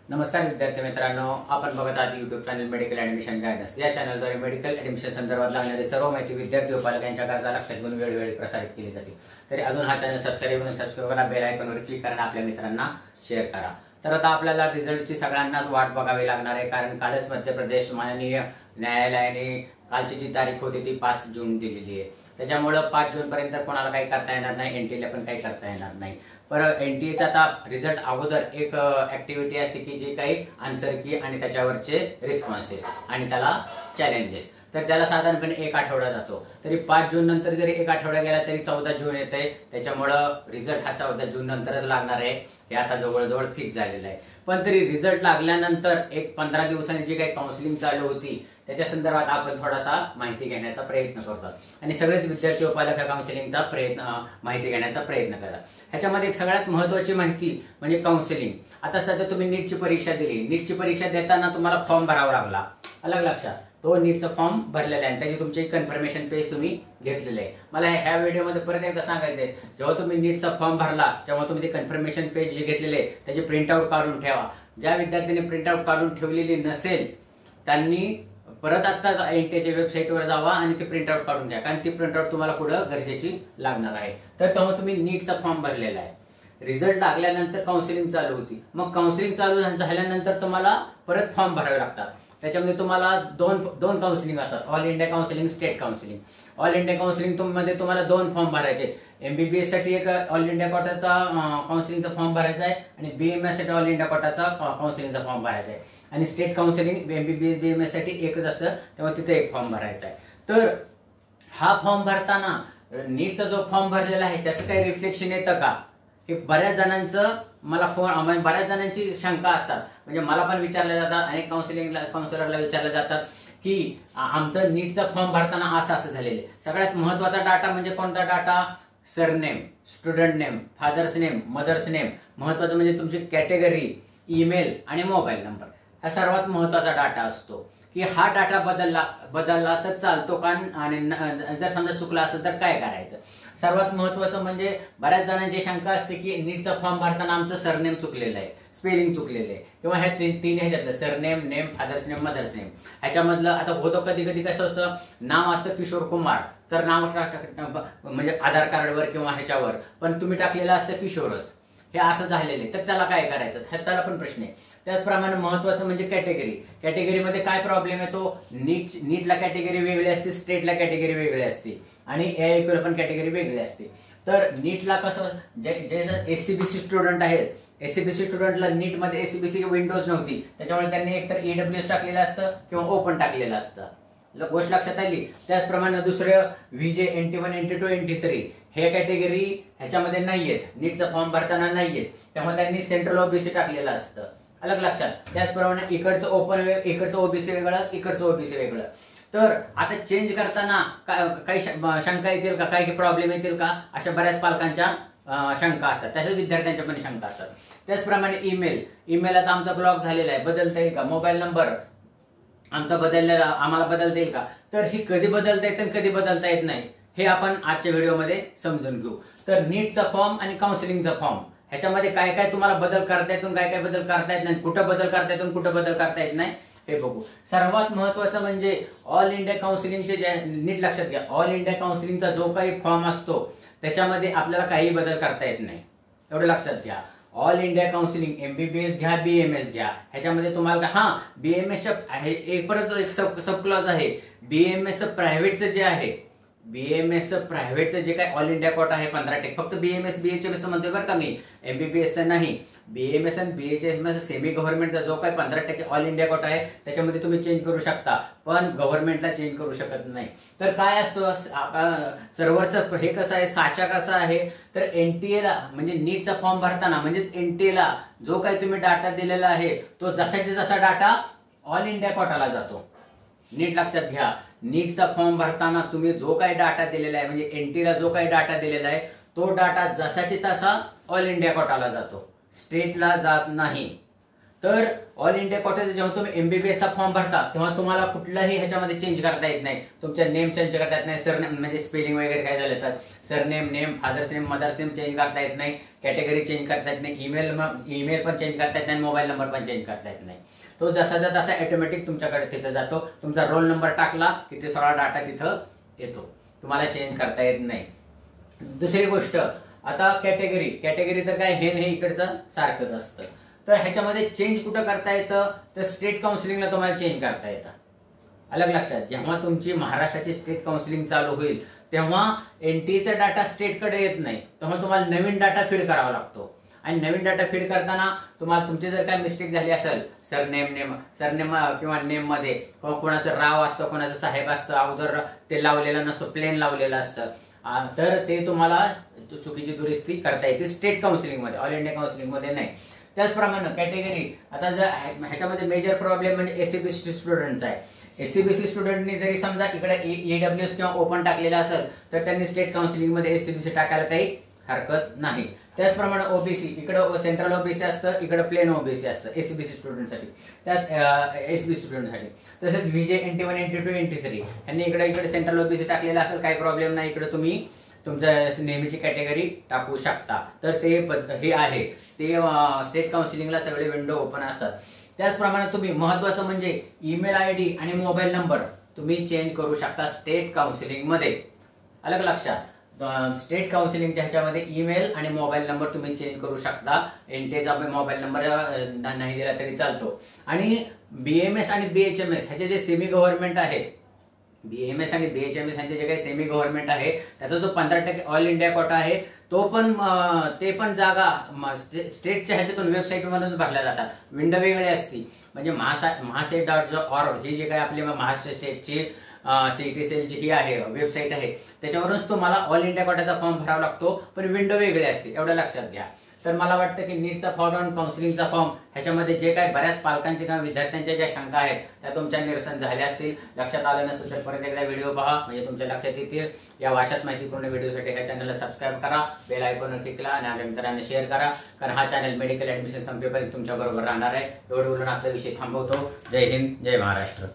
नमस्कार विद्यार्थी मित्रांनो, आपण बघत आहात YouTube channel medical admission guidance. या चॅनलद्वारे मेडिकल ॲडमिशन संदर्भात लागणारी सर्व माहिती विद्यार्थी व पालक यांच्या गरजा लक्षात घेऊन वेळोवेळी प्रसारित केली जाते। तरी अजून हा चॅनल सबस्क्राइब करा, बेल आयकॉनवर क्लिक करा, आपल्या मित्रांना शेअर करा। तर आता आपल्याला रिझल्टची सगळ्यांनाच वाट बघावी लागणार आहे, कारण कालच मध्य प्रदेश माननीय न्यायालयाने कालची जी तारीख होती ती 5 जून दिलेली आहे। त्याच्यामुळे 5 जून पर्यंत कोणाला काही करता येणार नाही, एनटीएला पण काही करता येणार नाही। पर एनटीएचा आता रिझल्ट अगोदर एक ऍक्टिव्हिटी असते की जी काही आन्सर की आणि त्याच्यावरचे रिस्पॉन्सेस आणि त्याला चॅलेंजेस, तर त्याला साधारणपणे 1 आठवडा जातो। तरी 5 जून नंतर जरी 1 आठवडा गेला तरी 14 जून येते, त्याच्यामुळे रिझल्ट हा 14 जून नंतरच लागणार आहे, हे आता जवळजवळ फिक्स झालेलं आहे। पण तरी रिझल्ट लागल्यानंतर एक 15 दिवसांनी जी काही काउन्सिलिंग चालू होती त्याच्या संदर्भात आपण थोडासा माहिती घेण्याचा प्रयत्न करतो आणि सगळेच विद्यार्थी व पालक या काउन्सिलिंगचा माहिती घेण्याचा प्रयत्न करा। ह्याच्यामध्ये एक सगळ्यात महत्त्वाची माहिती म्हणजे काउन्सिलिंग। आता सध्या तुम्ही नीटची परीक्षा दिली, नीटची परीक्षा देताना तुम्हाला फॉर्म भरावा लागला, अलग लक्षात, तो नीटचा फॉर्म भरलेला आहे, त्याची तुमची कन्फर्मेशन पेज तुम्ही घेतलेले आहे। मला ह्या व्हिडिओमध्ये परत एकदा सांगायचंय, जेव्हा तुम्ही नीटचा फॉर्म भरला तेव्हा तुम्ही ते कन्फर्मेशन पेज जे घेतलेले त्याची प्रिंटआउट काढून ठेवा। ज्या विद्यार्थ्यांनी प्रिंटआउट काढून ठेवलेली नसेल त्यांनी परत आता एनटीएच्या वेबसाईटवर जावा आणि ती प्रिंटआउट काढून घ्या, कारण ती प्रिंटआउट तुम्हाला पुढे गरजेची लागणार आहे। तर तेव्हा तुम्ही नीटचा फॉर्म भरलेला आहे, रिझल्ट लागल्यानंतर काउन्सिलिंग चालू होती, मग काउन्सिलिंग चालू झाल्यानंतर तुम्हाला परत फॉर्म भरावे लागतात। त्याच्यामध्ये तुम्हाला दोन काउन्सिलिंग असतात, all India counselling, state counselling. All India counselling मध्ये तुम्हाला 2 फॉर्म भरायचे, एमबीबीएस साठी एक ऑल इंडिया कोटाचा काउन्सिलिंगचा फॉर्म भरायचा आहे आणि बीएमएस साठी ऑल इंडिया कोटाचा काउन्सिलिंगचा फॉर्म भरायचा आहे। आणि स्टेट काउन्सिलिंग एमबीबीएस बीएमएस साठी एकच असतं, तेव्हा तिथे एक फॉर्म भरायचा आहे। तर हा फॉर्म भरताना नीटचा जो फॉर्म भरलेला आहे त्याचं काही रिफ्लेक्शन येतं का, हे बऱ्याच जणांचं बऱ्याच जणांची शंका असतात। म्हणजे मला पण विचारल्या जातात, अनेक काउन्सिलरला विचारल्या जातात की आमचं नीटचा फॉर्म भरताना असं झालेलं आहे। सगळ्यात महत्वाचा डाटा म्हणजे कोणता data? Surname, student name, father's name, mother's name, महत्वाचं म्हणजे तुमची कॅटेगरी, ईमेल आणि मोबाईल नंबर, हा सर्वात महत्वाचा डाटा असतो। की हा डाटा बदलला तर चालतो का, आणि जर समजा चुकला असेल तर काय करायचं? सर्वात महत्वाचं म्हणजे बऱ्याच जणांची शंका असते की नीटचा फॉर्म भरताना आमचं सरनेम चुकलेलं आहे, स्पेलिंग चुकलेलं आहे, किंवा ह्या 3 ह्याच्यातलं surname, name, father's name, mother's name, ह्याच्यामधलं आता होतं कधी कधी कसं असतं, नाव असतं किशोर कुमार, तर नाव म्हणजे आधार कार्डवर किंवा ह्याच्यावर पण तुम्ही टाकलेलं असतं किशोरच, हे असं झालेलं आहे, तर त्याला काय करायचं? त्याला पण प्रश्न आहे। त्याचप्रमाणे महत्वाचं म्हणजे कॅटेगरीमध्ये काय प्रॉब्लेम येतो? नीटला कॅटेगरी वेगळी असते, स्टेटला कॅटेगरी वेगळी असते आणि एआयक्यूला पण कॅटेगरी वेगळी असते। तर नीटला कसं, जे एससीबीसी स्टुडंट आहेत, एससीबीसी स्टुडंटला नीटमध्ये एससीबीसी विंडोज नव्हती, त्याच्यामुळे त्यांनी एकतर ईडब्ल्यूएस टाकलेलं असतं किंवा ओपन टाकलेलं असतं, गोष्ट लक्षात आली। त्याचप्रमाणे दुसरं व्हीजे, NT1, NT2, NT3 हे कॅटेगरी ह्याच्यामध्ये नाहीयेत, नीटचा फॉर्म भरताना नाहीयेत, त्यामुळे त्यांनी सेंट्रल ओबीसी टाकलेलं असतं, अलग लक्षात। त्याचप्रमाणे इकडचं ओपन, इकडचं ओबीसी वेगळं, इकडचं ओबीसी वेगळं। तर आता चेंज करताना काही शंका येतील का, काही प्रॉब्लेम येतील का, अशा बऱ्याच पालकांच्या शंका असतात, तशाच विद्यार्थ्यांच्या पण शंका असतात। त्याचप्रमाणे ईमेल आता आमचा ब्लॉक झालेला आहे, बदलता येईल का? मोबाईल नंबर आमचा आम्हाला बदलता येईल का? तर हे कधी बदलता येतं आणि कधी बदलता येत नाही हे आपण आजच्या व्हिडिओमध्ये समजून घेऊ। तर नीटचा फॉर्म आणि काउन्सिलिंगचा फॉर्म ह्याच्यामध्ये काय काय तुम्हाला बदल करता येतो, काय काय बदल करता येत नाही, कुठं बदल करता येतो, कुठं बदल करता येत नाही हे बघू। सर्वात महत्वाचं म्हणजे ऑल इंडिया काउन्सिलिंगचे, नीट लक्षात घ्या, ऑल इंडिया काउन्सिलिंगचा जो काही फॉर्म असतो त्याच्यामध्ये आपल्याला काही बदल करता येत नाही, एवढं लक्षात घ्या। ऑल इंडिया काउन्सिलिंग एमबीबीएस घ्या, बीएमएस घ्या, ह्याच्यामध्ये तुम्हाला बीएमएस परत एक सब क्लॉज आहे, बीएमएस प्रायव्हेटचं जे आहे, बीएमएस प्रायव्हेटचं जे काही ऑल इंडिया कोटा आहे 15%, फक्त बीएमएस बीएचएमएस म्हणतोय बरं का मी, एमबीबीएस नाही, बीएमएस आणि बीएचएमएस सेमी गव्हर्नमेंटचा जो काही 15% ऑल इंडिया कोटा आहे त्याच्यामध्ये तुम्ही चेंज करू शकता, पण गव्हर्नमेंटला चेंज करू शकत नाही। तर काय असतं सर्व्हरचं हे कसं आहे, साचा कसा आहे, तर एनटीएला म्हणजे नीटचा फॉर्म भरताना म्हणजेच एनटीएला जो काही तुम्ही डाटा दिलेला आहे तो जसाच्या जसा डाटा ऑल इंडिया कोटाला जातो। नीट लक्षात घ्या, नीटचा फॉर्म भरताना तुम्ही जो काही डाटा दिलेला आहे, म्हणजे एनटीला जो काही डाटा दिलेला आहे तो डाटा जसाची तसा ऑल इंडिया कोटाला जातो, स्टेटला जात नाही। तर ऑल इंडिया कोट्याचा जेव्हा तुम्ही MBBSचा फॉर्म भरता तेव्हा तुम्हाला कुठलाही ह्याच्यामध्ये चेंज करता येत नाही. तुमच्या नेम चेंज करता येत नाही, सरनेम म्हणजे स्पेलिंग वगैरे काय झालं तर surname, name, father's name, mother's name change करता येत नाही, कॅटेगरी चेंज करता येत नाही, ईमेल पण चेंज करता येत नाही, मोबाईल नंबर पण चेंज करता येत नाही. तो जसा तसा ऑटोमॅटिक तुमच्याकडे तिथं जातो. तुमचा रोल नंबर टाकला की ते सगळा डाटा तिथं येतो, तुम्हाला चेंज करता येत नाही. दुसरी गोष्ट, आता कॅटेगरी तर काय हे नाही इकडचं सारखंच असतं. तर ह्याच्यामध्ये चेंज कुठं करता येतं तर स्टेट काउन्सिलिंगला तुम्हाला चेंज करता येतं. अलग लक्षात, जेव्हा तुमची महाराष्ट्राची स्टेट काउन्सिलिंग चालू होईल तेव्हा NTA चा डाटा स्टेटकडे येत नाही, तेव्हा तुम्हाला नवीन डाटा फीड करावा लागतो. आणि नवीन डाटा फीड करताना तुम्हाला तुमची जर काय मिस्टेक झाली असेल सरनेम किंवा नेम मध्ये कोणाचं राव असतं, कोणाचं साहेब असतं, अगोदर ते लावलेलं नसतं, प्लेन लावलेलं असतं, तर ते तुम्हाला चुकीची दुरुस्ती करता येते स्टेट काउन्सिलिंग मध्ये, ऑल इंडिया काउन्सिलिंग मध्ये नाही. त्याचप्रमाणे कॅटेगरी, आता जर ह्याच्यामध्ये मेजर प्रॉब्लेम म्हणजे SCBC स्टुडंटचा आहे. SCBC स्टुडंटनी जरी समजा इकडे EWS किंवा ओपन टाकलेला असेल तर त्यांनी स्टेट काउन्सिलिंग मध्ये SCBC टाकायला काही हरकत नाही. त्याचप्रमाणे OBC, इकडे सेंट्रल OBC असतं, इकडे प्लेन OBC असतं SCBC स्टुडंटसाठी, त्याच SBC स्टुडंटसाठी. तसेच VJ NT1 NT2 NT3 यांनी इकडे सेंट्रल OBC टाकलेला असेल काही प्रॉब्लेम नाही, इकडे तुम्ही तुमच्या नेहमीची कॅटेगरी टाकू शकता. तर ते हे आहे ते स्टेट काउन्सिलिंगला सगळे विंडो ओपन असतात. त्याचप्रमाणे तुम्ही महत्वाचं म्हणजे ईमेल ID आणि मोबाईल नंबर तुम्ही चेंज करू शकता स्टेट काउन्सिलिंग मध्ये. अलग लक्षात, स्टेट काउन्सिलिंगच्या ह्याच्यामध्ये ईमेल आणि मोबाईल नंबर तुम्ही चेंज करू शकता. NTA चा मोबाईल नंबर नाही दिला तरी चालतो. आणि BMS आणि BHMS ह्याचे जे सेमी गव्हर्नमेंट आहे, BMS आणि BHMS यांचे जे काही सेमी गव्हर्नमेंट आहे त्याचा जो 15% ऑल इंडिया कोटा आहे तो पण ते पण जागा स्टेटच्या ह्याच्यातून वेबसाईटवरूनच भरल्या जातात. विंडो वेगळी असती, म्हणजे महासेट.org ही जे काही आपली महाराष्ट्र स्टेटची CET सेलची ही आहे वेबसाईट आहे, त्याच्यावरूनच तुम्हाला ऑल इंडिया कोट्याचा फॉर्म भरावा लागतो, पण विंडो वेगळी असते, एवढं लक्षात घ्या. तर मला वाटतं की नीटचा फॉर्म आणि काउन्सिलिंगचा फॉर्म ह्याच्यामध्ये जे काही बऱ्याच पालकांची किंवा विद्यार्थ्यांच्या ज्या शंका आहेत त्या तुमच्या निरसन झाल्या असतील. लक्षात आलं नसेल तर परत एकदा व्हिडिओ पहा, म्हणजे तुमच्या लक्षात येतील. या भाषात माहितीपूर्ण व्हिडिओसाठी ह्या चॅनलला सबस्क्राईब करा, बेल आयकॉनवर क्लिक करा आणि आपल्या मित्रांना शेअर करा, कारण हा चॅनल मेडिकल ऍडमिशन संपेपर्यंत तुमच्या बरोबर राहणार आहे. एवढं बोलून आजचा विषय थांबवतो. जय हिंद, जय महाराष्ट्र.